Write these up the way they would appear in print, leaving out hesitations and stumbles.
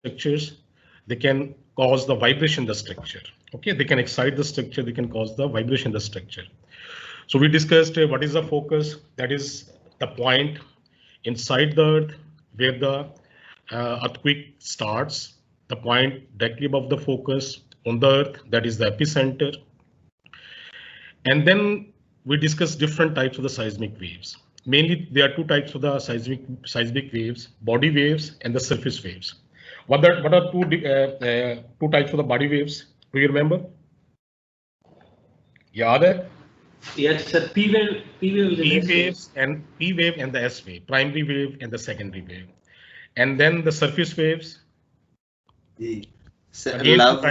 structures, they can cause the vibration in the structure. Okay, they can excite the structure, they can cause the vibration in the structure. So we discussed what is the focus, that is the point inside the earth where the earthquake starts, the point directly above the focus on the earth, that is the epicenter. And then we discuss different types of the seismic waves. Mainly there are two types of the seismic waves, body waves and the surface waves. What are two types of the body waves? Do you remember? याद है? Yes, sir. P wave P wave and the S wave, primary wave and the secondary wave. And then the surface waves. Love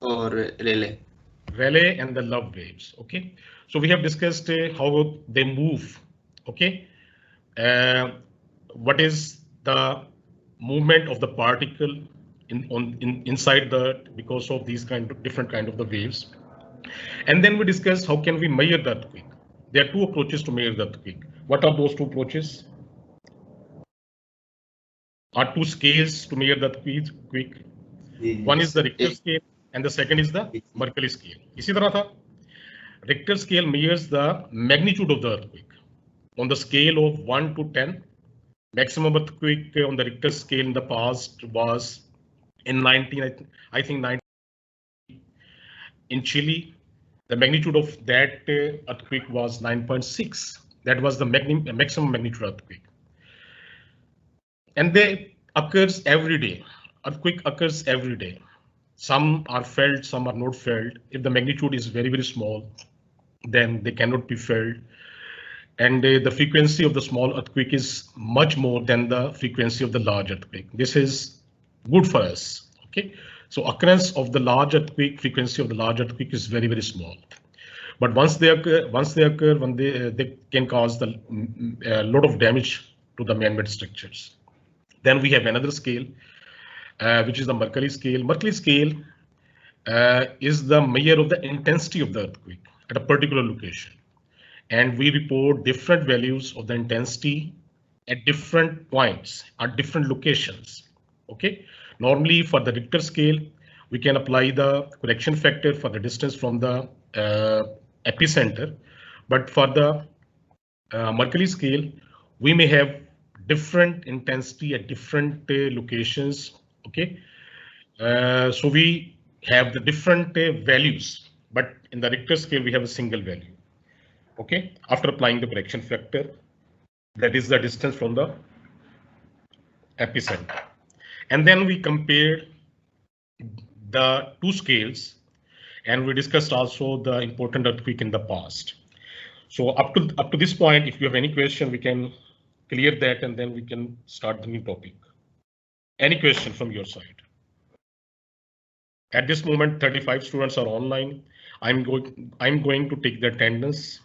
or Rayleigh. Rayleigh and the love waves. Okay, so we have discussed how they move. Okay, what is the movement of the particle inside the earth because of these different kind of the waves. And then we discuss how can we measure the earthquake. There are two approaches to measure the earthquake. What are those two approaches? Are two scales to measure the earthquake. One is the Richter scale and the second is the Mercalli scale. इसी तरह था. Richter scale measures the magnitude of the earthquake. On the scale of 1 to 10, maximum earthquake on the Richter scale in the past was in 19, I think 19 in Chile. The magnitude of that earthquake was 9.6. That was the maximum magnitude earthquake. And they occurs every day. Earthquake occurs every day. Some are felt, some are not felt. If the magnitude is very, very small, then they cannot be felt. And the frequency of the small earthquake is much more than the frequency of the large earthquake. This is good for us. Okay, so occurrence of the large earthquake, frequency of the large earthquake is very, very small. But once they occur, when they can cause the lot of damage to the man-made structures. Then we have another scale, which is the Mercalli scale. Mercalli scale is the measure of the intensity of the earthquake at a particular location. And we report different values of the intensity at different points, at different locations. Okay, normally for the Richter scale, we can apply the correction factor for the distance from the epicenter. But for the Mercalli scale, we may have different intensity at different locations. Okay, so we have the different values, but in the Richter scale, we have a single value. Okay, after applying the correction factor, that is the distance from the epicenter. And then we compared the two scales, and we discussed also the important earthquake in the past. So up to this point, if you have any question, we can clear that and then we can start the new topic. Any question from your side? At this moment, 35 students are online. I'm going to take the attendance.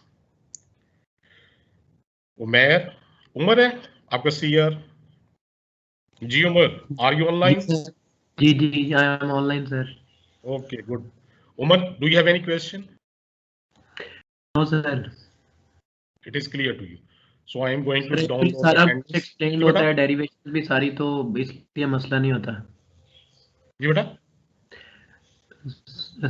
Umar है आपका CR? Ji Umar, are you online? Ji, I am online, sir. Okay, good. Umar, do you have any question? No, sir. It is clear to you. So I am going to download the attendance. Explain होता है derivation भी सारी, तो इसलिए मसला नहीं होता. जी बेटा?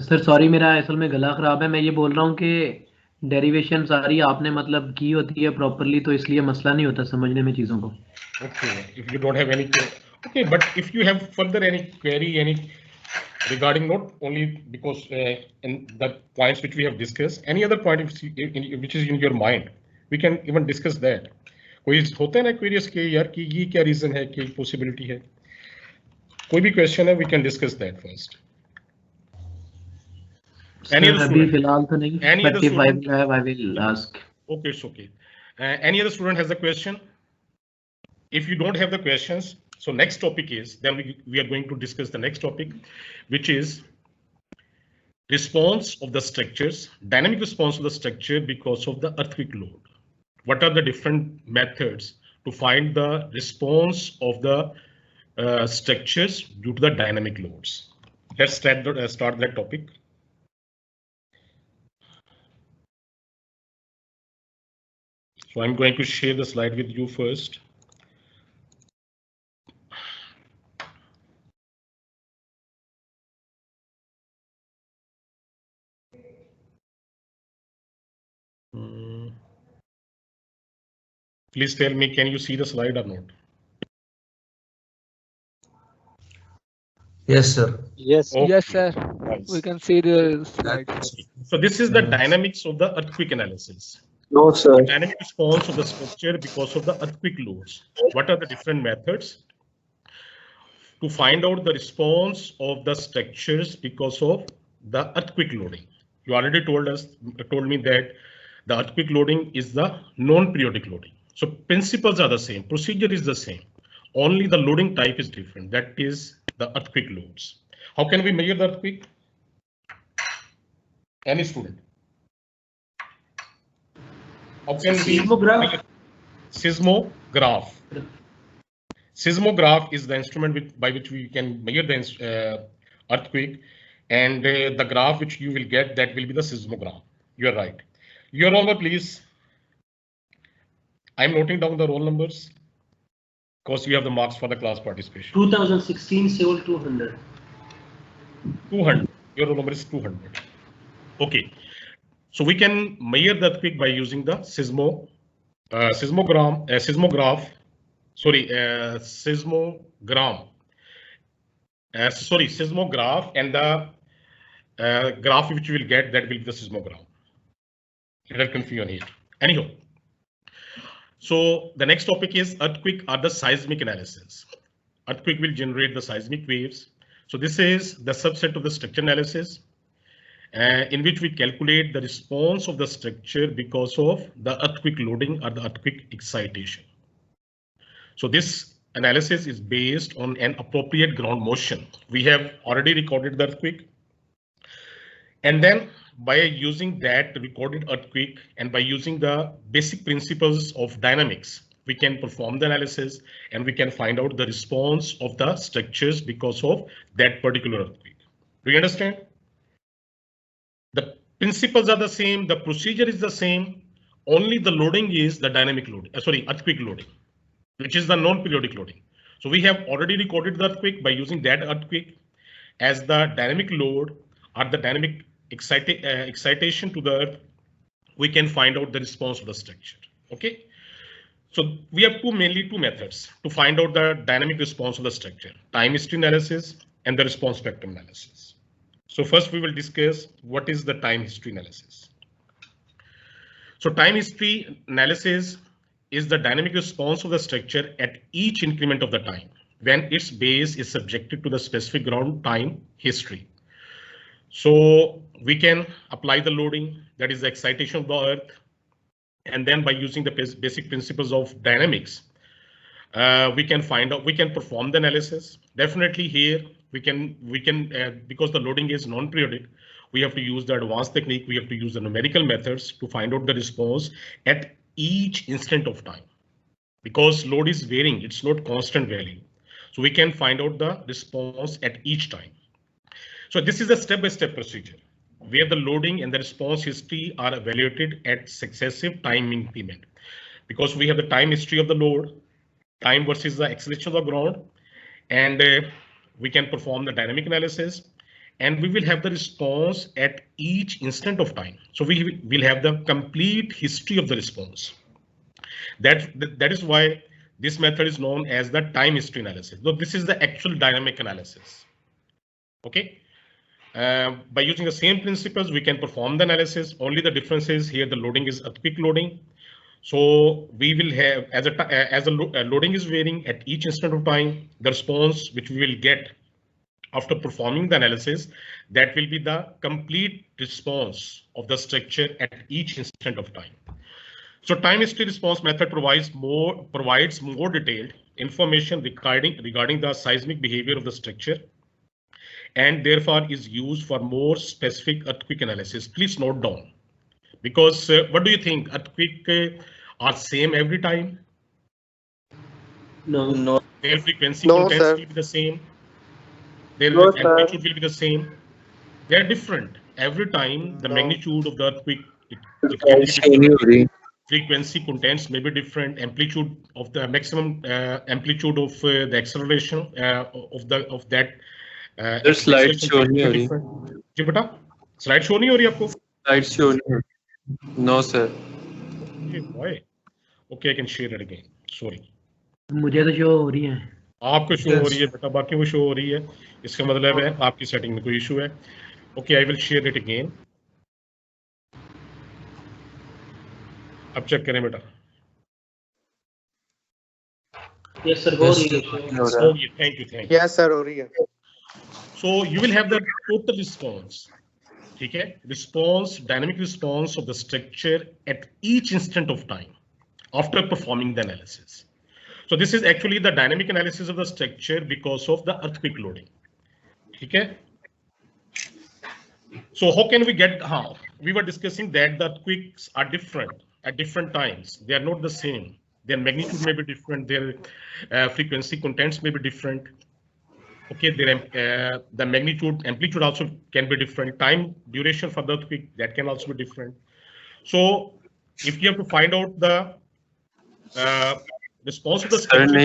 सर सॉरी, मेरा असल में गला खराब है. मैं ये बोल रहा हूँ कि डेरिवेशन सारी आपने मतलब की होती है प्रॉपर्ली, तो इसलिए मसला नहीं होता समझने में चीजों को. Okay, if you don't have any, okay, but if you have further any query, any regarding not only because in the points which we have discussed, any other point which is in your mind, we can even discuss that. कोई होता है ना queries के यार कि ये क्या reason है, कि पॉसिबिलिटी है, कोई भी क्वेश्चन है, we can discuss that first. Any other student? फिलहाल तो नहीं. But if I will have, I will ask. Okay, it's okay. Any other student has a question? If you don't have the questions, so next topic is, then we are going to discuss the next topic, which is response of the structures, dynamic response of the structure because of the earthquake load. What are the different methods to find the response of the structures due to the dynamic loads? Let's start that topic. So I'm going to share the slide with you first. Please tell me, can you see the slide or not? Yes, sir. Yes. Okay. Yes, sir. Nice. We can see the slides. So this is the Yes. dynamics of the earthquake analysis. No, sir. The dynamic response of the structure because of the earthquake loads. What are the different methods to find out the response of the structures because of the earthquake loading? You already told me that the earthquake loading is the non-periodic loading. So principles are the same, procedure is the same. Only the loading type is different. That is the earthquake loads. How can we measure the earthquake? Any student? How can we? Seismograph. Seismograph. Seismograph is the instrument by which we can measure the earthquake, and the graph which you will get, that will be the seismograph. You are right. Your roll number, please. I'm noting down the roll numbers because you have the marks for the class participation. 2016 Seoul 200. 200. Your roll number is 200. Okay. So we can measure the earthquake by using the seismograph. Seismograph and the graph which you will get, that will be the seismograph. Little confusion here. Anyhow, so the next topic is earthquake or the seismic analysis. Earthquake will generate the seismic waves. So this is the subset of the structure analysis, in which we calculate the response of the structure because of the earthquake loading or the earthquake excitation. So this analysis is based on an appropriate ground motion. We have already recorded the earthquake, and then by using that recorded earthquake and by using the basic principles of dynamics, we can perform the analysis and we can find out the response of the structures because of that particular earthquake. Do you understand? The principles are the same, the procedure is the same, only the loading is the dynamic loading, earthquake loading, which is the non-periodic loading. So we have already recorded the earthquake. By using that earthquake as the dynamic load or the dynamic excitation to the earth, we can find out the response of the structure. Okay, so we have mainly two methods to find out the dynamic response of the structure: time history analysis and the response spectrum analysis. So first we will discuss what is the time history analysis. So time history analysis is the dynamic response of the structure at each increment of the time when its base is subjected to the specific ground time history. So we can apply the loading, that is the excitation of the earth, and then by using the basic principles of dynamics, we can perform the analysis. Definitely here we can because the loading is non-periodic, we have to use the advanced technique. We have to use the numerical methods to find out the response at each instant of time, because load is varying, it's not constant value. So we can find out the response at each time. So this is a step-by-step procedure where the loading and the response history are evaluated at successive time increment, because we have the time history of the load, time versus the acceleration of the ground, and we can perform the dynamic analysis, and we will have the response at each instant of time. So we will have the complete history of the response. That is why this method is known as the time history analysis. So this is the actual dynamic analysis. Okay. By using the same principles, we can perform the analysis. Only the difference is here the loading is earthquake loading. So we will have, as the loading is varying at each instant of time, the response which we will get after performing the analysis, that will be the complete response of the structure at each instant of time. So time history response method provides more detailed information regarding the seismic behavior of the structure, and therefore is used for more specific earthquake analysis. Please note down, because what do you think? Earthquake are same every time? No. Their frequency No, contents sir. will be the same. Their No, sir. amplitude will be the same. They are different every time. The No. magnitude of the earthquake it can be different. Frequency contents may be different. Amplitude of the maximum amplitude of the acceleration of that. Slide show नहीं हो रही जी बेटा, slide show नहीं हो रही आपको? Slide show नहीं हो रही no sir Okay, why? Okay, I can share it again. Sorry. मुझे तो शो हो रही है. आपको शो हो रही है बेटा, बाकी वो शो हो रही है, इसका मतलब है आपकी सेटिंग में कोई इशू है. Okay, I will share it again. अब चेक करें बेटा. Yes sir, हो रही है. Okay, thank you. Yes sir, हो रही है. So you will have the total response. ठीक है, response, dynamic response of the structure at each instant of time after performing the analysis. So this is actually the dynamic analysis of the structure because of the earthquake loading. ठीक है. So how can we get, we were discussing that the earthquakes are different at different times. They are not the same. Their magnitude may be different. Their frequency contents may be different. Okay, the magnitude, amplitude also can be different. Time duration for the earthquake, that can also be different. So if you have to find out the response of the structure,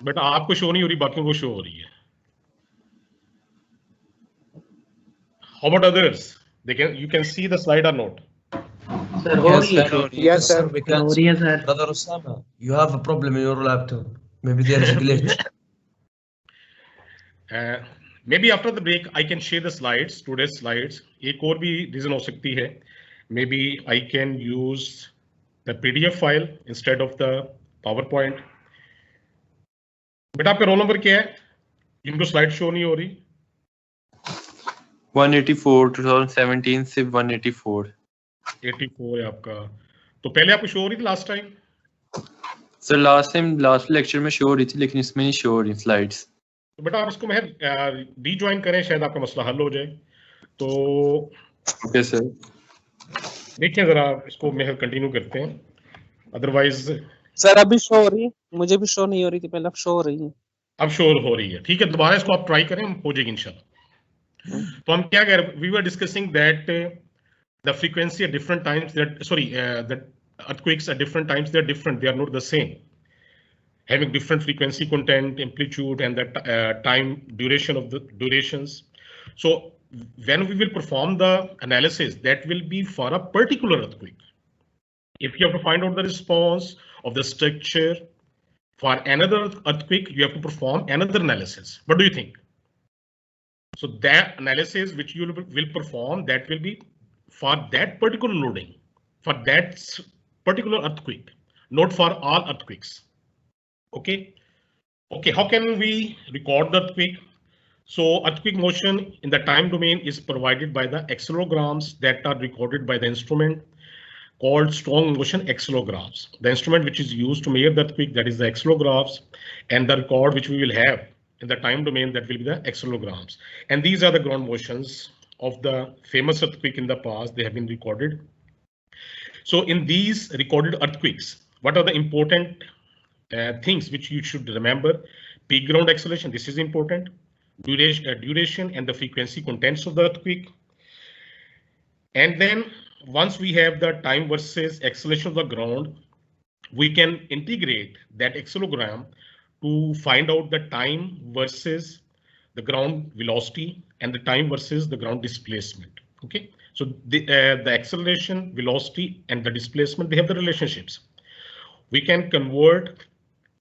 but आपको show नहीं हो रही, बाकियों को show हो रही है. How about others? You can see the slide or not? Sir, हो रही है. Yes sir. हो रही है sir. Brother Osama, you have a problem in your laptop. Maybe there is a glitch. Maybe after the break I can share the slides, today's slides. एक और भी reason हो सकती है. Maybe I can use the PDF file instead of the PowerPoint. बेटा आपका roll number क्या है? जिनको स्लाइड शो नहीं हो रही. 184 2017 से 184. 84 है आपका. तो पहले आपको शो हो रही थी last time? Sir last lecture में शो हो रही थी, लेकिन इसमें नहीं शो हो रही स्लाइड्स. तो बेटा आप इसको मैं रीज्वाइन करें, शायद आपका मसला हल हो जाए. तो ओके सर, देखिए जरा इसको मैं कंटिन्यू करते हैं, अदरवाइज. सर अभी शो हो रही है, मुझे भी शो नहीं हो रही थी पहले, अब शो हो रही है. अब शो हो रही है, ठीक है. दोबारा इसको आप ट्राई करें, हो जाएगी इंशाल्लाह. तो हम क्या कह रहे हैं, we were discussing that the frequency at different times, that earthquakes at different times, they are different, they are not the same, having different frequency content, amplitude, and the time duration of the durations. So when we will perform the analysis, that will be for a particular earthquake. If you have to find out the response of the structure for another earthquake, you have to perform another analysis. What do you think? So that analysis which you will perform, that will be for that particular loading, for that particular earthquake, not for all earthquakes. Okay. Okay, how can we record the earthquake? So earthquake motion in the time domain is provided by the accelegrams that are recorded by the instrument called strong motion accelegraphs. The instrument which is used to measure the earthquake, that is the accelegraphs, and the record which we will have in the time domain, that will be the accelegrams. And these are the ground motions of the famous earthquake in the past. They have been recorded. So in these recorded earthquakes, what are the important things which you should remember? Peak ground acceleration, this is important. Duration and the frequency contents of the earthquake. And then once we have the time versus acceleration of the ground, we can integrate that accelegram to find out the time versus the ground velocity and the time versus the ground displacement. Okay, so the acceleration, velocity, and the displacement, they have the relationships. We can convert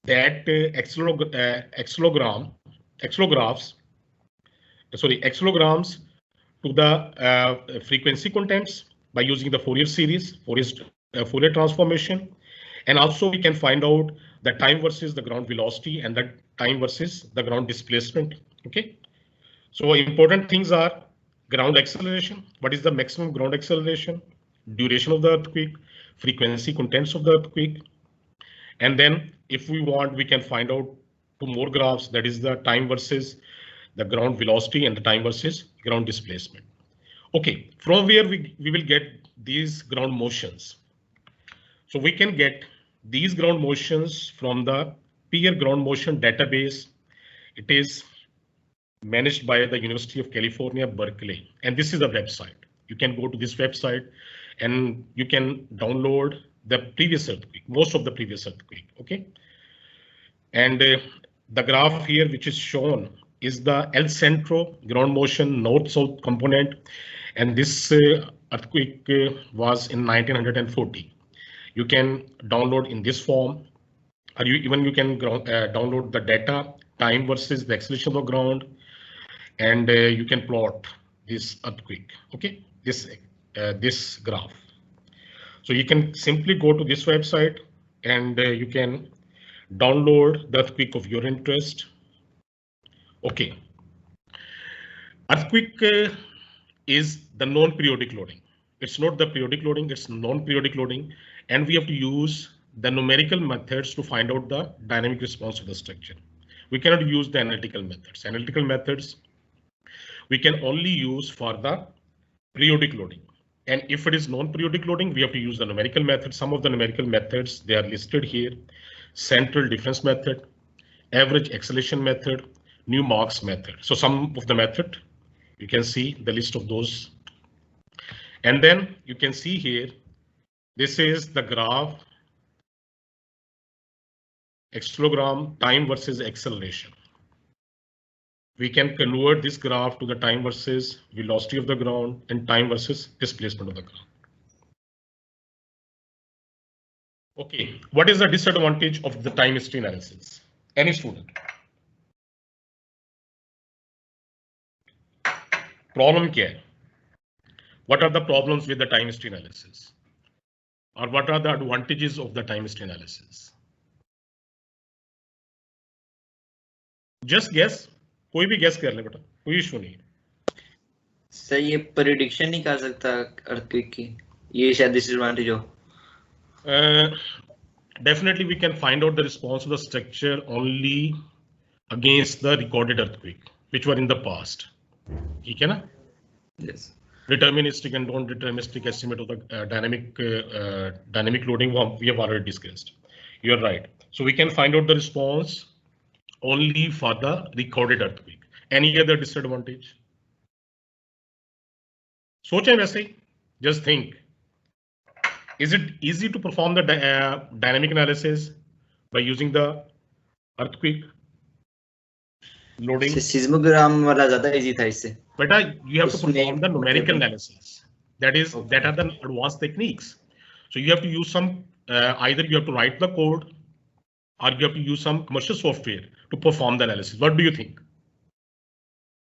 that accelegrams to the frequency contents by using the Fourier series, Fourier transformation, and also we can find out the time versus the ground velocity and the time versus the ground displacement. Okay, so important things are ground acceleration. What is the maximum ground acceleration? Duration of the earthquake, frequency contents of the earthquake, and then if we want, we can find out two more graphs, that is the time versus the ground velocity and the time versus ground displacement. Okay, from where we will get these ground motions. So we can get these ground motions from the peer ground motion database. It is managed by the University of California, Berkeley, and this is the website. You can go to this website and you can download the previous earthquake, most of the previous earthquake. Okay, and the graph here which is shown is the El Centro ground motion north-south component, and this earthquake was in 1940. You can download in this form, or you can download the data, time versus the acceleration of the ground, and you can plot this earthquake. Okay, this graph. So you can simply go to this website and you can download the earthquake of your interest. Okay. Earthquake is the non-periodic loading. It's not the periodic loading, it's non-periodic loading. And we have to use the numerical methods to find out the dynamic response of the structure. We cannot use the analytical methods. Analytical methods we can only use for the periodic loading. And if it is non-periodic loading, we have to use the numerical method. Some of the numerical methods, they are listed here. Central difference method, average acceleration method, Newmark's method. So some of the method, you can see the list of those. And then you can see here, this is the graph, accelerogram, time versus acceleration. We can convert this graph to the time versus velocity of the ground and time versus displacement of the ground. Okay, what is the disadvantage of the time history analysis? Any student? Problem क्या है? What are the problems with the time history analysis? Or what are the advantages of the time history analysis? Just guess. कोई भी guess कर ले बेटा, कोई issue नहीं. Sir ये prediction नहीं कर सकता earthquake की, ये शायद disadvantage हो. Definitely we can find out the response of the structure only against the recorded earthquake, which were in the past. ठीक है ना? Yes. Deterministic and non-deterministic estimate of the dynamic loading we have already discussed. You're right. So we can find out the response only for the recorded earthquake. Any other disadvantage? सोचें वैसे ही. Just think. Is it easy to perform the dynamic analysis by using the earthquake loading? Seismogram वाला ज़्यादा easy था इससे. But you have to perform the numerical analysis. That are the advanced techniques. So you have to use some, either you have to write the code or you have to use some commercial software to perform the analysis. What do you think?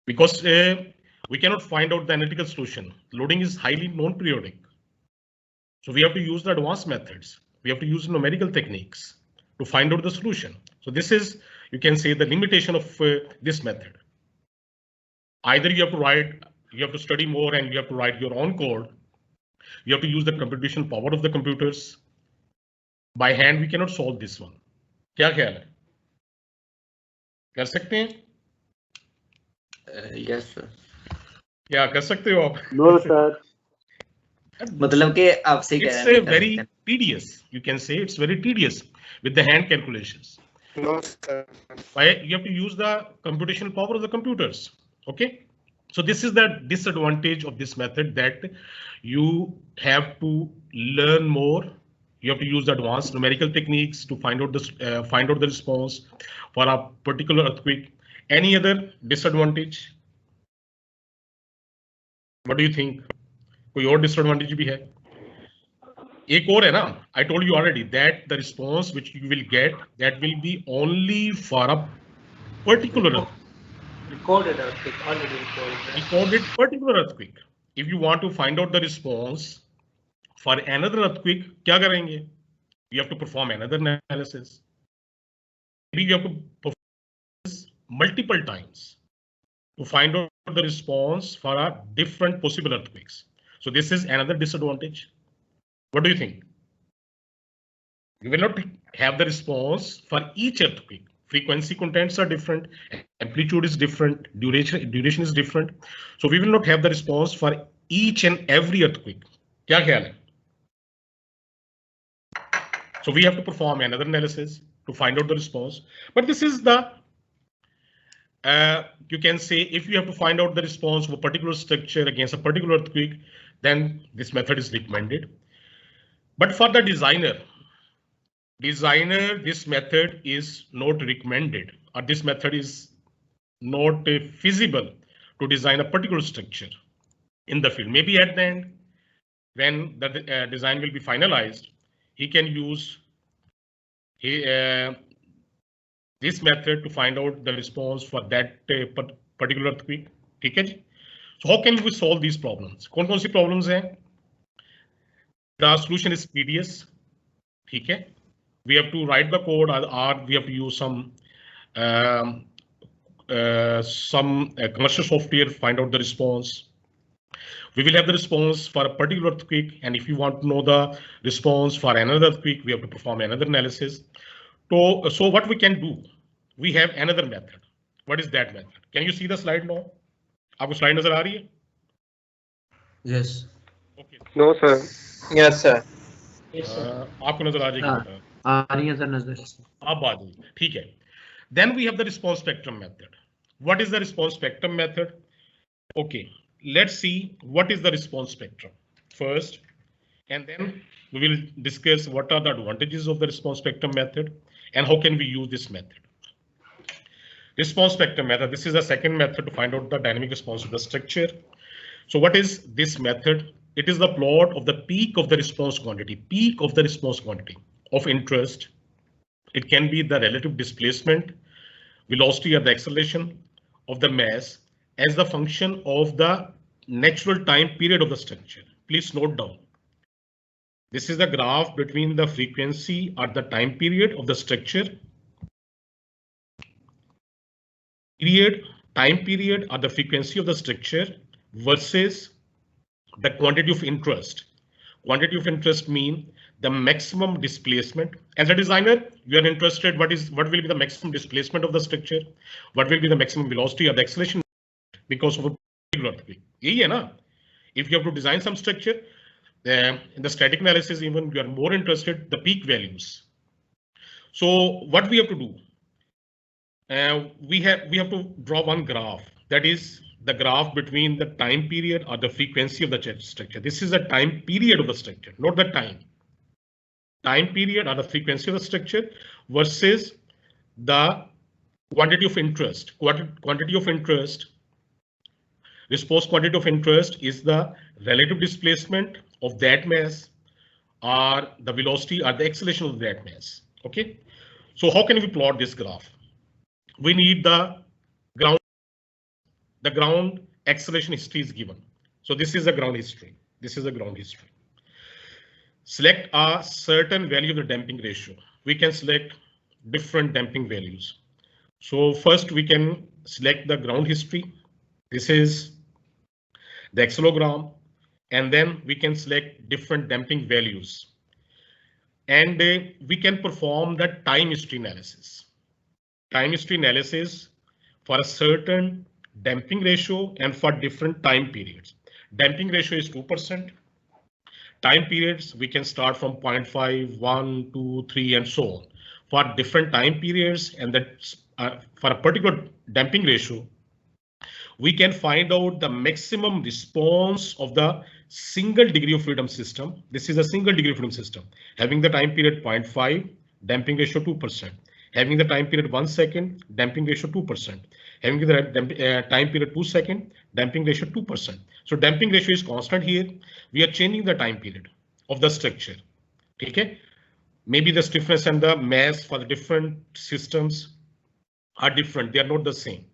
Because we cannot find out the analytical solution. Loading is highly non-periodic. So we have to use the advanced methods. We have to use numerical techniques to find out the solution. So this is, you can say, the limitation of this method. Either you have to study more and you have to write your own code. You have to use the computational power of the computers. By hand, we cannot solve this one. क्या ख्याल है? कर सकते हैं? Yes sir. क्या कर सकते हो आप? No sir. मतलब कि आपसे क्या? It's very tedious. You can say it's very tedious with the hand calculations. No sir. Why? You have to use the computational power of the computers. Okay. So this is the disadvantage of this method, that you have to learn more. You have to use advanced numerical techniques to find out the response for a particular earthquake. Any other disadvantage? What do you think? कोई और disadvantage भी है? एक और है ना? I told you already that the response which you will get, that will be only for a particular Recorded earthquake, already recorded. Particular earthquake. If you want to find out the response for another earthquake, क्या करेंगे? You have to perform another analysis. Maybe you have to perform this multiple times to find out the response for a different possible earthquakes. So this is another disadvantage. What do you think? You will not have the response for each earthquake. Frequency contents are different, amplitude is different, duration is different. So we will not have the response for each and every earthquake. क्या ख्याल है? So we have to perform another analysis to find out the response. But this is the, you can say, if you have to find out the response of a particular structure against a particular earthquake, then this method is recommended. But for the designer, this method is not recommended, or this method is not feasible to design a particular structure in the field. Maybe at the end when the design will be finalized, he can use this method to find out the response for that particular earthquake. ठीक है जी? So how can we solve these problems? कौन-कौन सी problems हैं? The solution is tedious. ठीक है? We have to write the code, or we have to use some commercial software to find out the response. We will have the response for a particular earthquake, and if you want to know the response for another earthquake, we have to perform another analysis. So what we can do, we have another method. What is that method? Can you see the slide now? आपको slide नजर आ रही है? Yes. Okay. No, sir. Yes, sir. आपको नजर आ जाएगी? आ रही है sir नजर। अब आ जाएगी, ठीक है। Then we have the response spectrum method. What is the response spectrum method? Okay, let's see what is the response spectrum first, and then we will discuss what are the advantages of the response spectrum method and how can we use this method. Response spectrum method. This is the second method to find out the dynamic response of the structure. So what is this method? It is the plot of the peak of the response quantity, peak of the response quantity of interest. It can be the relative displacement, velocity or the acceleration of the mass as the function of the natural time period of the structure. Please note down. This is the graph between the frequency or the time period of the structure. Time period or the frequency of the structure versus the quantity of interest. Quantity of interest mean the maximum displacement. As a designer, you are interested what will be the maximum displacement of the structure, what will be the maximum velocity or the acceleration because of a particular earthquake. यही है ना? If you have to design some structure, in the static analysis, even you are more interested the peak values. So what we have to do? We have to draw one graph, that is the graph between the time period or the frequency of the structure. This is the time period of the structure, not the time. Time period or the frequency of the structure versus the quantity of interest. Quantity of interest. Response quantity of interest is the relative displacement of that mass or the velocity or the acceleration of that mass. Okay, so how can we plot this graph? We need the ground acceleration history is given. So this is the ground history. This is the ground history. Select a certain value of the damping ratio. We can select different damping values. So first we can select the ground history. This is the accelerogram, and then we can select different damping values. And we can perform the time history analysis. Time history analysis for a certain damping ratio and for different time periods. Damping ratio is 2%. Time periods we can start from 0.5, 1, 2, 3, and so on. For different time periods and that for a particular damping ratio, we can find out the maximum response of the single degree of freedom system. This is a single degree of freedom system having the time period 0.5, damping ratio 2%. Having the time period 1 second, damping ratio 2%. Having the time period 2 seconds, damping ratio 2%. So damping ratio is constant here. We are changing the time period of the structure. Okay, maybe the stiffness and the mass for the different systems are different. They are not the same.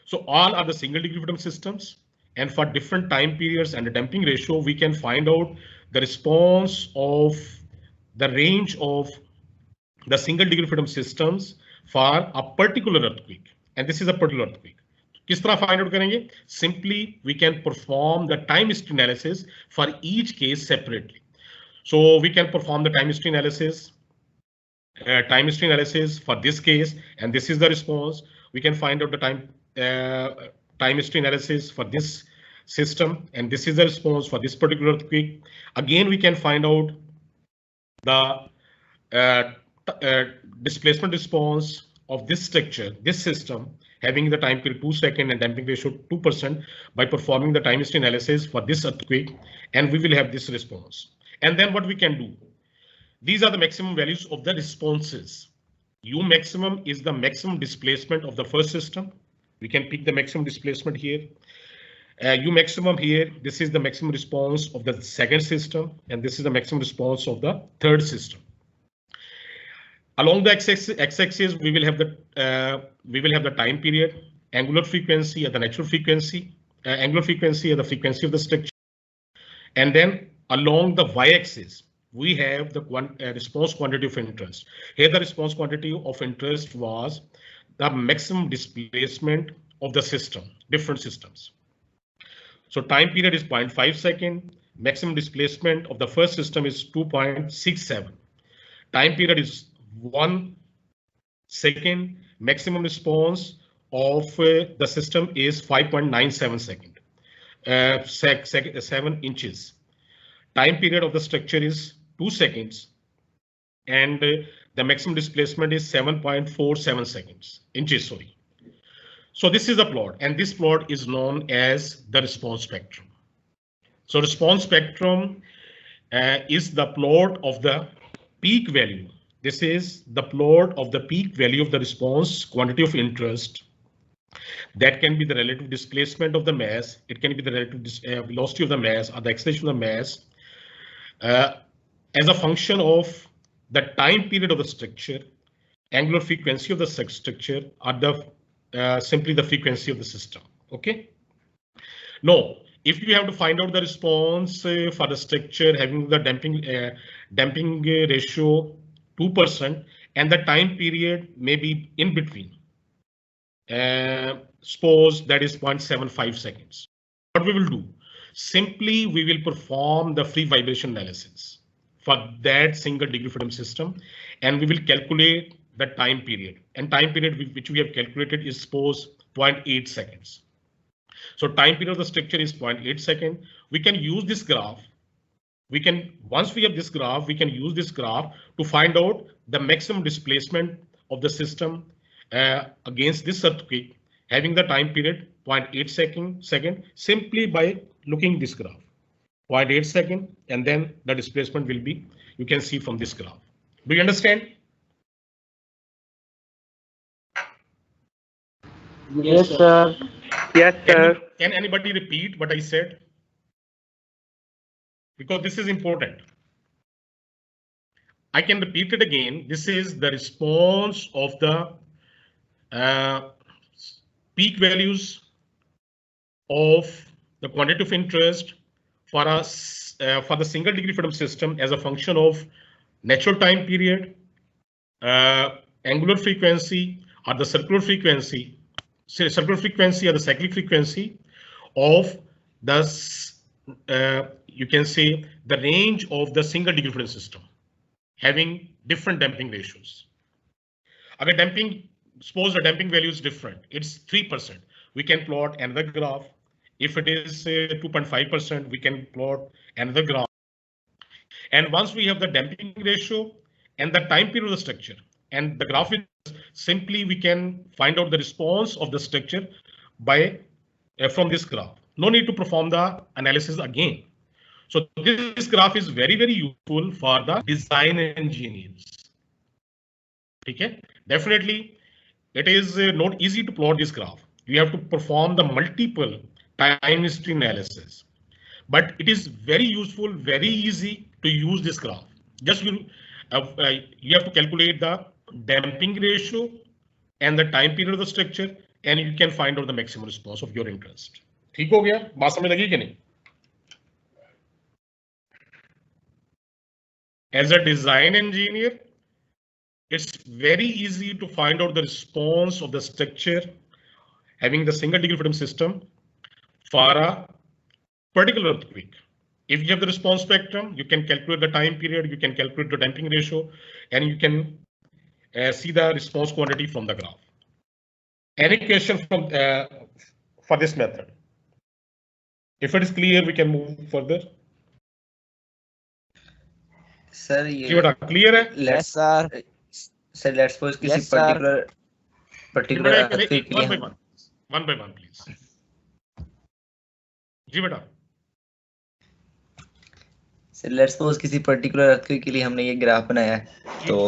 So all are the single degree freedom systems, and for different time periods and the damping ratio, we can find out the response of the range of the single degree freedom systems for a particular earthquake. And this is a particular earthquake. किस तरह find out करेंगे? Simply we can perform the time history analysis for each case separately. So we can perform the time history analysis for this case, and this is the response. We can find out the time history analysis for this system, and this is the response for this particular earthquake. Again, we can find out the displacement response of this structure, this system, having the time period 2 seconds and damping ratio 2% by performing the time history analysis for this earthquake, and we will have this response. And then what we can do? These are the maximum values of the responses. U maximum is the maximum displacement of the first system. We can pick the maximum displacement here. U maximum here, this is the maximum response of the second system, and this is the maximum response of the third system. Along the x-axis, we will have the time period, angular frequency at the natural frequency, angular frequency at the frequency of the structure, and then along the y-axis, we have the response quantity of interest. Here, the response quantity of interest was the maximum displacement of the system, different systems. So time period is 0.5 second. Maximum displacement of the first system is 2.67. Time period is 1 second. Maximum response of the system is 5.97 second. 7 inches. Time period of the structure is 2 seconds. And the maximum displacement is 7.47 inches. Sorry. So this is the plot, and this plot is known as the response spectrum. So response spectrum is the plot of the peak value. This is the plot of the peak value of the response quantity of interest. That can be the relative displacement of the mass. It can be the relative velocity of the mass or the acceleration of the mass as a function of the time period of the structure, angular frequency of the structure, or the simply the frequency of the system. Okay. Now, if you have to find out the response for the structure having the damping ratio 2% and the time period may be in between, suppose that is 0.75 seconds. What we will do? Simply, we will perform the free vibration analysis for that single degree of freedom system, and we will calculate the time period, and time period which we have calculated is suppose 0.8 seconds. So time period of the structure is 0.8 second. We can use this graph. Once we have this graph, we can use this graph to find out the maximum displacement of the system against this earthquake, having the time period 0.8 second simply by looking this graph. 0.8 second, and then the displacement will be, you can see from this graph. Do you understand? Yes, sir. Yes, sir. Can anybody repeat what I said? Because this is important. I can repeat it again. This is the response of the peak values of the quantity of interest for us for the single degree freedom system as a function of natural time period, angular frequency, or the circular frequency. Circular frequency or the cyclic frequency of the you can say the range of the single degree freedom system having different damping ratios. Agar damping, suppose the damping value is different, it's 3%. We can plot another graph. If it is 2.5%, we can plot another graph. And once we have the damping ratio and the time period of the structure and the graph is simply we can find out the response of the structure by from this graph. No need to perform the analysis again. So this graph is very, very useful for the design engineers. Okay, definitely it is not easy to plot this graph. You have to perform the multiple time history analysis, but it is very useful, very easy to use this graph. Just you have to calculate the damping ratio and the time period of the structure, and you can find out the maximum response of your interest. ठीक हो गया? बात समझ लगी कि नहीं? As a design engineer, it's very easy to find out the response of the structure having the single degree freedom system for a particular earthquake. If you have the response spectrum, you can calculate the time period, you can calculate the damping ratio, and you can see the response quantity from the graph. Any question from for this method? If it is clear, we can move further. Sir, clear है? Yes, sir. Sir, let's suppose किसी Yes, sir. particular earthquake के लिए one by one, please. जी बेटा. Sir, let's suppose किसी particular earthquake के लिए हमने ये ग्राफ बनाया है, तो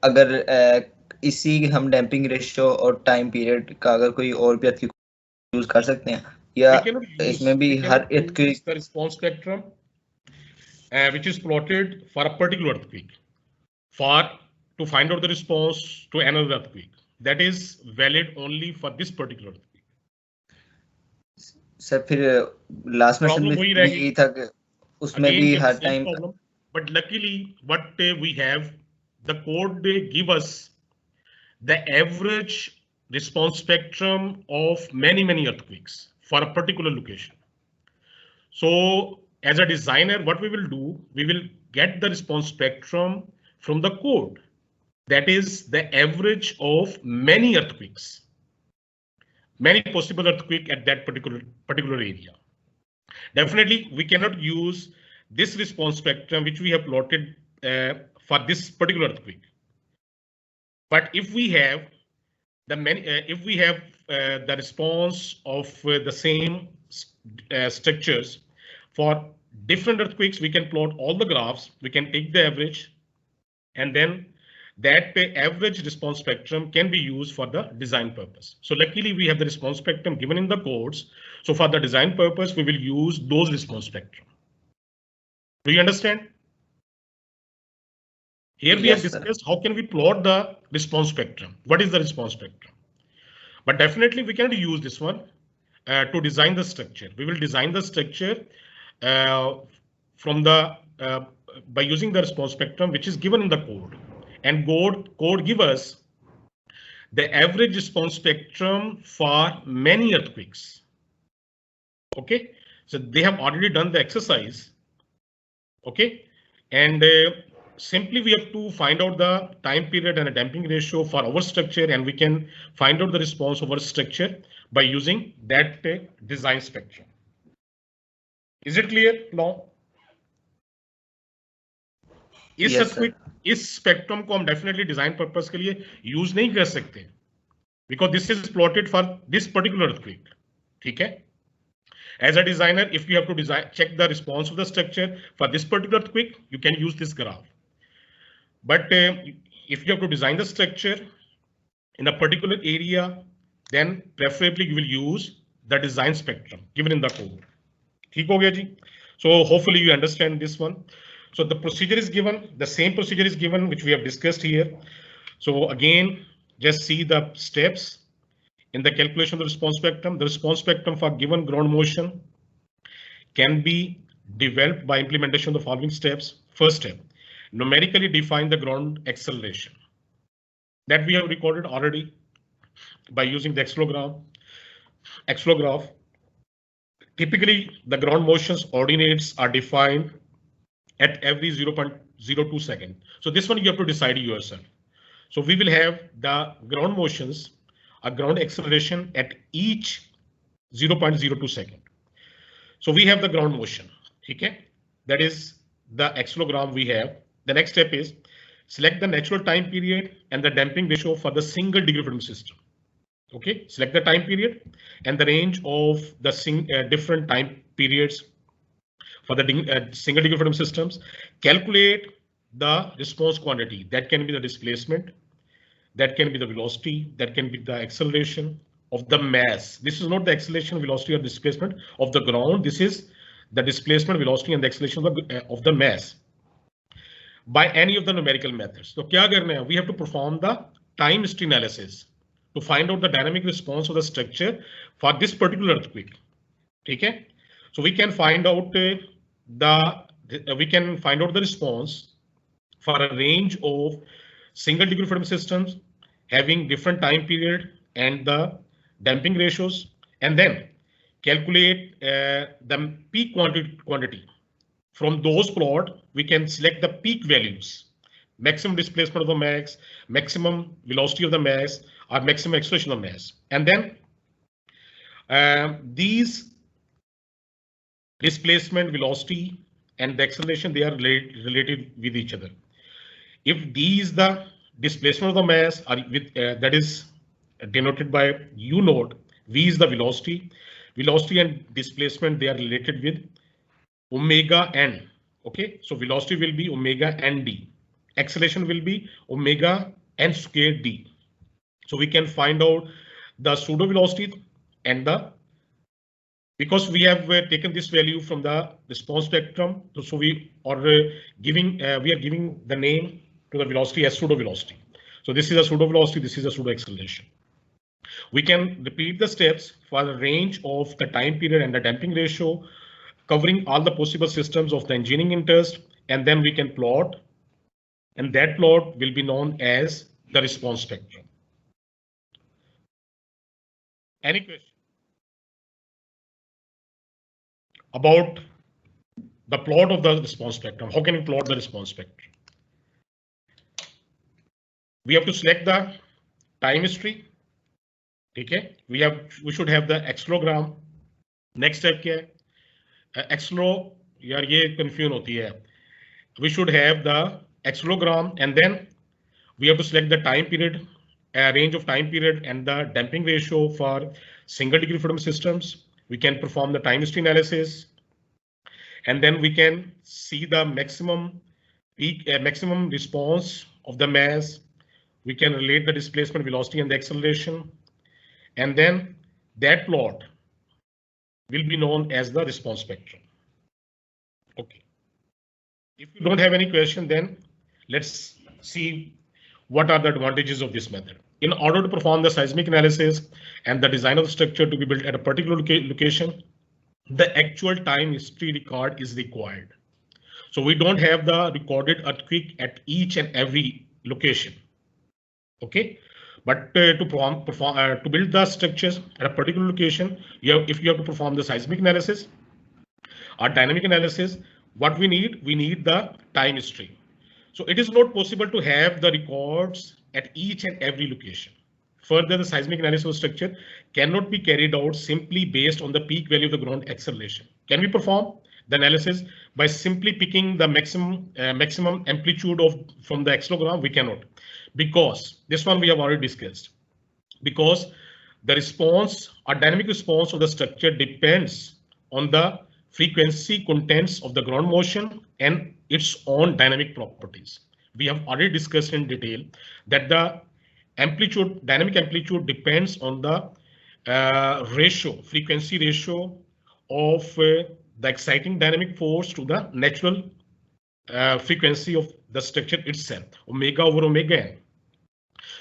अगर इसी हम डैम्पिंग रेशियो और टाइम पीरियड का अगर कोई और भी यूज कर सकते हैं या इसमें भी हर earthquake the response spectrum which is plotted for a particular earthquake to find out the response to another earthquake. That is valid only for this particular earthquake. Sir फिर लास्ट में Problem वही रह गई। यही था कि उसमें Again, भी we have her the same time problem, but luckily what we have, the code give us the average response spectrum of many earthquakes for a particular location. So as a designer, what we will do, we will get the response spectrum from the code. That is the average of many earthquakes, many possible earthquake at that particular area. Definitely, we cannot use this response spectrum which we have plotted for this particular earthquake. But if we have the response of the same structures for different earthquakes, we can plot all the graphs. We can take the average, and then that average response spectrum can be used for the design purpose. So luckily we have the response spectrum given in the codes. So for the design purpose, we will use those response spectrum. Do you understand? Here we have discussed how can we plot the response spectrum. What is the response spectrum? But definitely we can use this one to design the structure. We will design the structure from the by using the response spectrum which is given in the code. And code give us the average response spectrum for many earthquakes. Okay, so they have already done the exercise. Okay, and simply we have to find out the time period and a damping ratio for our structure, and we can find out the response of our structure by using that design spectrum. Is it clear now? इस spectrum को हम definitely design purpose के लिए use नहीं कर सकते because this is plotted for this particular earthquake. ठीक है, as a designer, if you have to check the response of the structure for this particular earthquake, you can use this graph. But if you have to design the structure in a particular area, then preferably you will use the design spectrum given in the code. ठीक हो गया जी? So hopefully you understand this one. So the procedure is given, the same procedure is given which we have discussed here. So again, just see the steps in the calculation of the response spectrum. The response spectrum for given ground motion can be developed by implementation of the following steps. First step, numerically define the ground acceleration that we have recorded already by using the accelegraph. Typically, the ground motion's ordinates are defined at every 0.02 second. So this one you have to decide yourself. So we will have the ground motions, a ground acceleration at each 0.02 second. So we have the ground motion. Okay, that is the accelegram we have. The next step is select the natural time period and the damping ratio for the single degree of freedom system. Okay, select the time period and the range of the different time periods for the single degree of freedom systems. Calculate the response quantity. That can be the displacement, that can be the velocity, that can be the acceleration of the mass. This is not the acceleration, velocity, or displacement of the ground. This is the displacement, velocity, and the acceleration of the mass by any of the numerical methods. So क्या करना है? We have to perform the time history analysis to find out the dynamic response of the structure for this particular earthquake. ठीक है? So we can find out the response for a range of single degree freedom systems having different time period and the damping ratios, and then calculate the peak quantity. From those plot, we can select the peak values, maximum displacement of the mass, maximum velocity of the mass, or maximum acceleration of mass, and then these displacement, velocity, and the acceleration, they are related with each other. If these the displacement of the mass are with that is denoted by U naught, V is the velocity and displacement, they are related with omega n. Okay, so velocity will be omega n d, acceleration will be omega n squared d. So we can find out the pseudo velocity and the because we have taken this value from the response spectrum, so we are giving the name to the velocity as pseudo velocity. So this is a pseudo velocity, this is a pseudo acceleration. We can repeat the steps for the range of the time period and the damping ratio, covering all the possible systems of the engineering interest, and then we can plot, and that plot will be known as the response spectrum. Any question about the plot of the response spectrum? How can you plot the response spectrum? We have to select the time history. Okay, we should have the accelerogram. Next step क्या है? Accelo, यार ये confuse होती है. We should have the accelerogram, and then we have to select the time period, range of time period, and the damping ratio for single degree freedom systems. We can perform the time history analysis, and then we can see the maximum peak, maximum response of the mass. We can relate the displacement velocity and the acceleration, and then that plot will be known as the response spectrum. Okay. If you don't have any question, then let's see what are the advantages of this method. In order to perform the seismic analysis and the design of the structure to be built at a particular location, the actual time history record is required. So we don't have the recorded earthquake at each and every location. Okay, but to build the structures at a particular location, if you have to perform the seismic analysis or dynamic analysis, what we need the time history. So it is not possible to have the records at each and every location. Further, the seismic analysis of structure cannot be carried out simply based on the peak value of the ground acceleration. Can we perform the analysis by simply picking the maximum amplitude from the accelerogram? We cannot, because this one we have already discussed. Because the response or dynamic response of the structure depends on the frequency contents of the ground motion and its own dynamic properties. We have already discussed in detail that the dynamic amplitude depends on the frequency ratio of the exciting dynamic force to the natural frequency of the structure itself, omega over omega n.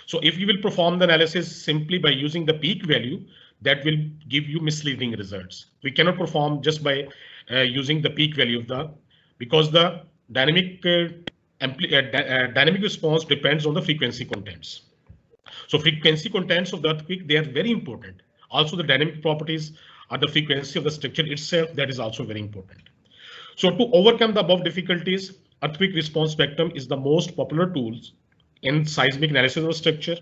So if you will perform the analysis simply by using the peak value, that will give you misleading results. We cannot perform just by using the peak value of because the dynamic response depends on the frequency contents. So frequency contents of the earthquake, they are very important. Also the dynamic properties are the frequency of the structure itself, that is also very important. So to overcome the above difficulties, earthquake response spectrum is the most popular tools in seismic analysis of structure.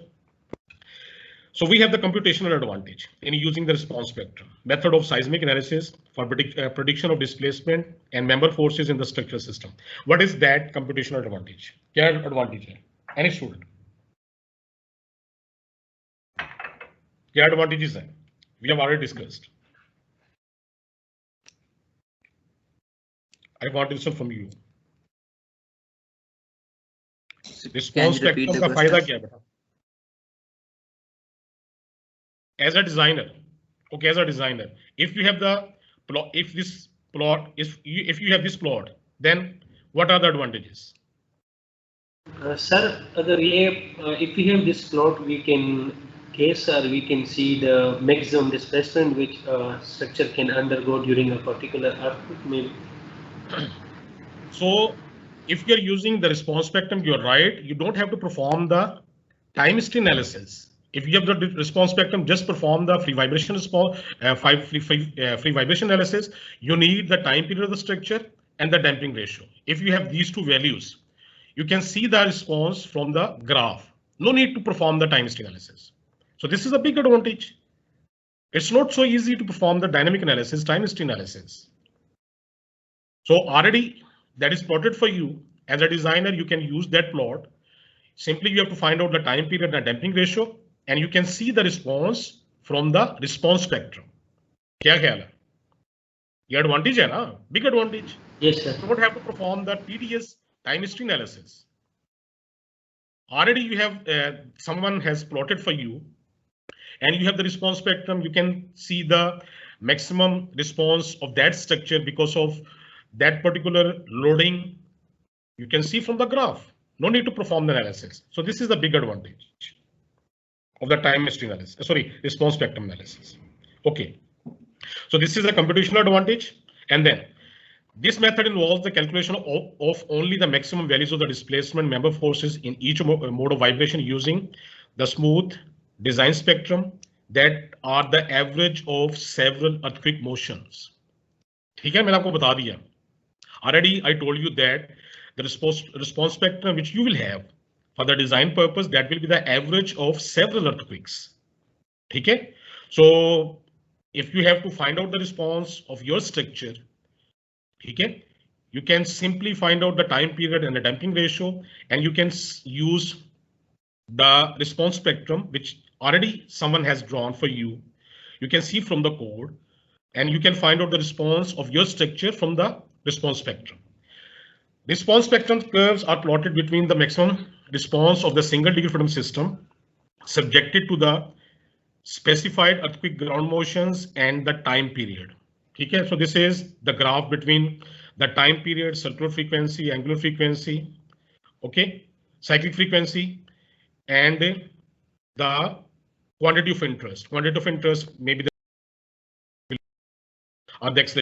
So we have the computational advantage in using the response spectrum method of seismic analysis for prediction of displacement and member forces in the structural system. What is that computational advantage? What advantage है? Any student? What advantages है? We have already discussed. I want to listen from you. Response spectrum का फायदा क्या है बेटा? As a designer, okay, as a designer, if you have the plot, if you have this plot, then what are the advantages? Sir, if we have this plot, we can guess or we can see the maximum displacement which structure can undergo during a particular earthquake. Maybe. So, if you're using the response spectrum, you're right. You don't have to perform the time history analysis. If you have the response spectrum, just perform the free vibration response, free vibration analysis. You need the time period of the structure and the damping ratio. If you have these two values, you can see the response from the graph. No need to perform the time history analysis. So this is a big advantage. It's not so easy to perform the dynamic analysis, time history analysis. So already that is plotted for you. As a designer, you can use that plot. Simply you have to find out the time period and damping ratio, and you can see the response from the response spectrum. क्या ख्याल है? ये advantage है ना? Big advantage. Yes, sir. You don't have to perform the tedious time history analysis. Already you have someone has plotted for you, and you have the response spectrum. You can see the maximum response of that structure because of that particular loading. You can see from the graph. No need to perform the analysis. So this is the big advantage of the time history analysis. Response spectrum analysis. Okay. So this is a computational advantage. And then this method involves the calculation of only the maximum values of the displacement member forces in each mode of vibration using the smooth design spectrum that are the average of several earthquake motions. ठीक है, मैंने आपको बता दिया. Already I told you that the response spectrum which you will have for the design purpose, that will be the average of several earthquakes. ठीक है? So if you have to find out the response of your structure, okay, you can simply find out the time period and the damping ratio, and you can use the response spectrum which already someone has drawn for you. You can see from the code, and you can find out the response of your structure from the response spectrum. Response spectrum curves are plotted between the maximum response of the single degree freedom system subjected to the specified earthquake ground motions and the time period. Okay, so this is the graph between the time period, circular frequency, angular frequency, okay, cyclic frequency, and the quantity of interest. Quantity of interest maybe the acceleration.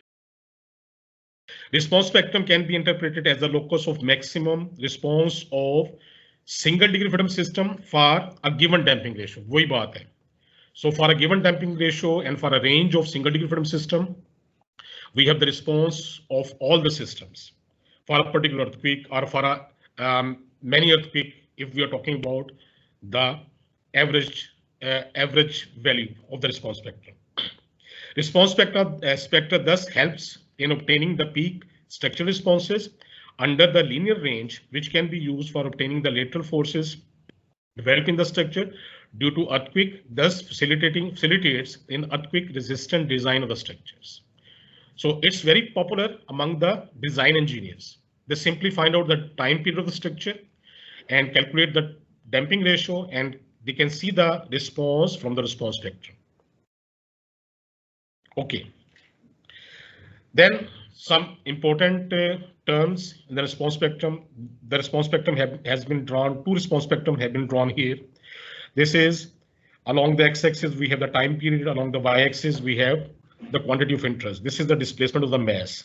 Response spectrum can be interpreted as the locus of maximum response of single degree freedom system for a given damping ratio. वही बात है. So for a given damping ratio and for a range of single degree freedom system, we have the response of all the systems for a particular earthquake or for a many earthquake. If we are talking about the average value of the response spectrum, response spectra thus helps in obtaining the peak structural responses under the linear range, which can be used for obtaining the lateral forces developed in the structure due to earthquake, thus facilitates in earthquake resistant design of the structures. So it's very popular among the design engineers. They simply find out the time period of the structure and calculate the damping ratio, and they can see the response from the response spectrum. Okay. Then some important terms in the response spectrum. The response spectrum has been drawn. Two response spectrum have been drawn here. This is along the x-axis we have the time period, along the y-axis we have the quantity of interest. This is the displacement of the mass.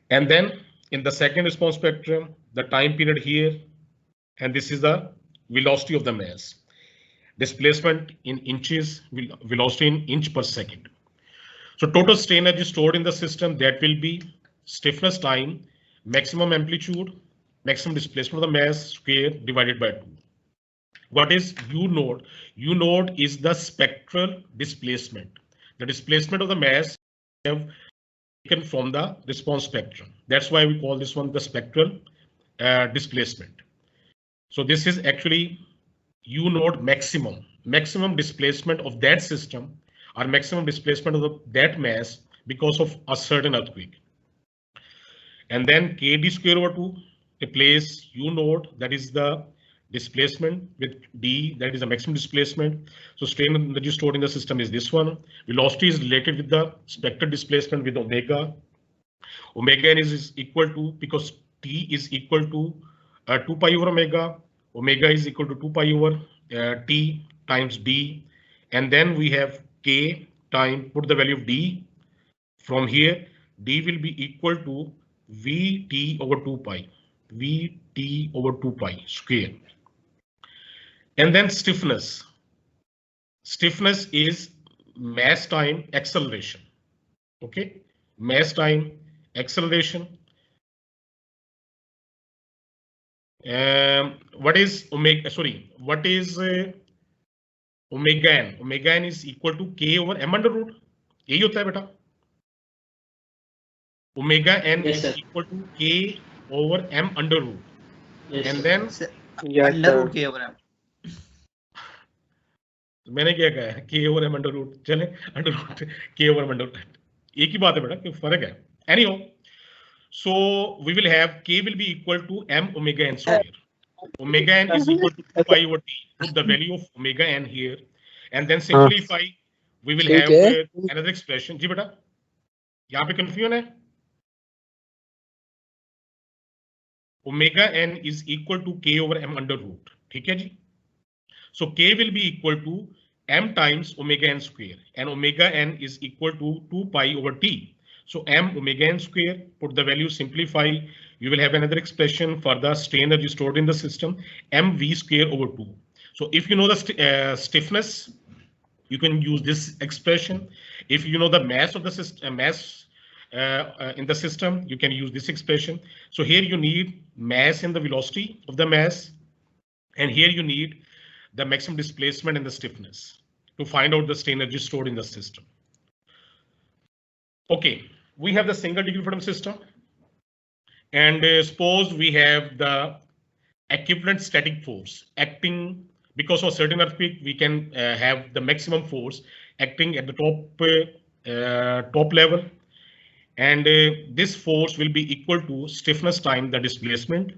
And then in the second response spectrum, the time period here, and this is the velocity of the mass. Displacement in inches, velocity in inch per second. So total strain energy stored in the system, that will be stiffness time, maximum amplitude, maximum displacement of the mass square divided by 2. What is U node? U node is the spectral displacement. The displacement of the mass have taken from the response spectrum. That's why we call this one the spectral displacement. So this is actually U node maximum displacement of that system, or maximum displacement of that mass because of a certain earthquake. And then KD square over 2 replace U node, that is the displacement, with D, that is the maximum displacement. So strain energy stored in the system is this one. Velocity is related with the spectral displacement with omega. Omega n is equal to, because T is equal to 2 pi over omega. Omega is equal to 2 pi over T times D. And then we have K time, put the value of D from here. D will be equal to Vt over 2 pi. Vt over 2 pi square. And then stiffness. Stiffness is mass time acceleration. Okay, mass time acceleration. What is omega? Sorry, what is omega n? Omega n is equal to k over m under root. यही होता है बेटा. Omega n Yes, is sir. equal to k over m under root. Yes, And sir. then Yes, under sir. Root के over है. मैंने क्या कहा है, k over m under root. चले under root k over m under root. एक ही बात है बेटा, कोई फर्क है. Anyhow, so we will have k will be equal to m omega n square. Omega n is equal to 2 pi over t. Put the value of omega n here, and then simplify we will ठीक have है। another expression. जी बेटा, यहाँ पे confusion है. Omega n is equal to k over m under root. ठीक है जी. So k will be equal to m times omega n square, and omega n is equal to 2 pi over t. So m omega n square, put the value, simplify, you will have another expression for the strain energy stored in the system, mv square over 2. So if you know the stiffness, you can use this expression. If you know the mass of the system, in the system, you can use this expression. So here you need mass and the velocity of the mass, and here you need the maximum displacement and the stiffness to find out the strain energy stored in the system. Okay, we have the single degree freedom system, and suppose we have the equivalent static force acting because of a certain earthquake. We can have the maximum force acting at the top level, and this force will be equal to stiffness times the displacement.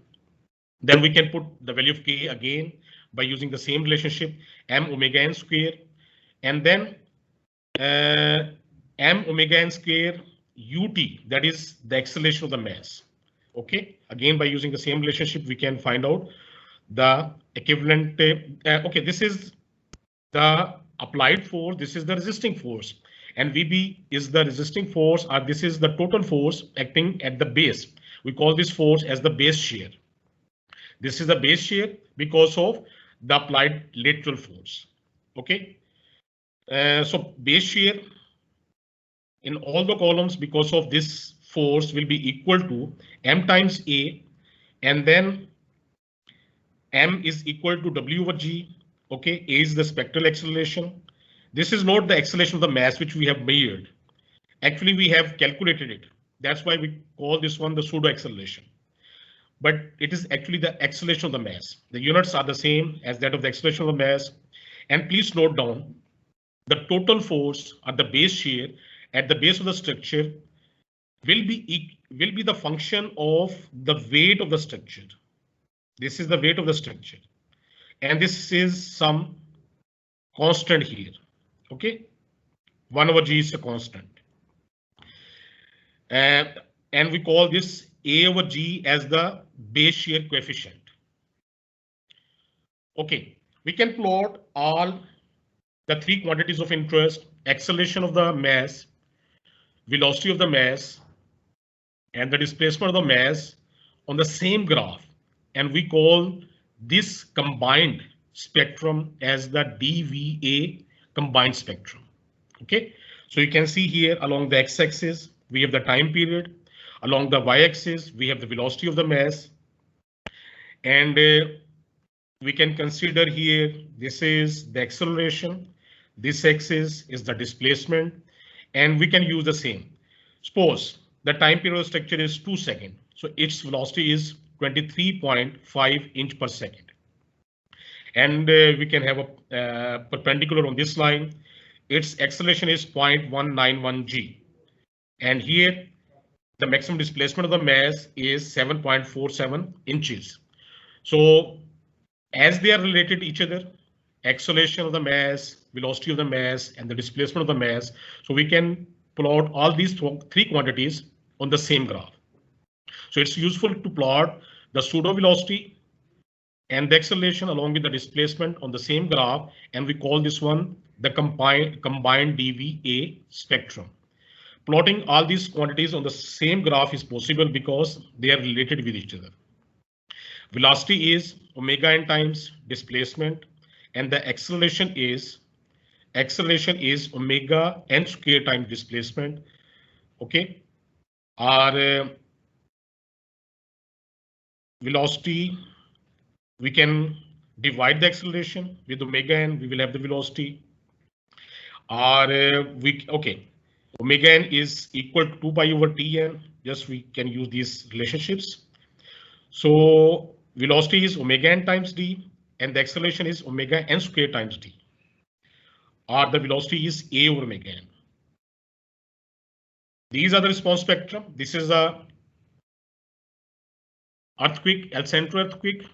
Then we can put the value of k again by using the same relationship, m omega n square, and then m omega n square ut, that is the acceleration of the mass. Okay, again by using the same relationship we can find out the equivalent. Okay, this is the applied force, this is the resisting force, and Vb is the resisting force, or this is the total force acting at the base. We call this force as the base shear. This is the base shear because of the applied lateral force. Okay, so base shear in all the columns because of this force will be equal to m times a, and then m is equal to w over g. Okay, a is the spectral acceleration. This is not the acceleration of the mass which we have measured. Actually, we have calculated it. That's why we call this one the pseudo acceleration. But it is actually the acceleration of the mass. The units are the same as that of the acceleration of the mass. And please note down the total force at the base shear at the base of the structure will be the function of the weight of the structure. This is the weight of the structure, and this is some constant here. Okay, 1 over g is a constant, and we call this a over g as the base shear coefficient. Okay, we can plot all the three quantities of interest: acceleration of the mass, velocity of the mass, and the displacement of the mass on the same graph, and we call this combined spectrum as the DVA combined spectrum. Okay, so you can see here along the x-axis we have the time period, along the y-axis we have the velocity of the mass, and we can consider here this is the acceleration, this axis is the displacement, and we can use the same. Suppose the time period of the structure is 2 seconds, so its velocity is 23.5 inch per second. And we can have a perpendicular on this line. Its acceleration is 0.191 g. And here the maximum displacement of the mass is 7.47 inches. So as they are related to each other, acceleration of the mass, velocity of the mass, and the displacement of the mass, so we can plot all these three quantities on the same graph. So it's useful to plot the pseudo velocity and the acceleration along with the displacement on the same graph, and we call this one the combined DVA spectrum. Plotting all these quantities on the same graph is possible because they are related with each other. Velocity is omega n times displacement, and the acceleration is omega n square times displacement. Okay, our velocity, we can divide the acceleration with omega n, we will have the velocity. Omega n is equal to 2 pi over Tn. Just we can use these relationships. So velocity is omega n times d, and the acceleration is omega n square times d. Or the velocity is a over omega n. These are the response spectrum. This is a earthquake, El Centro earthquake.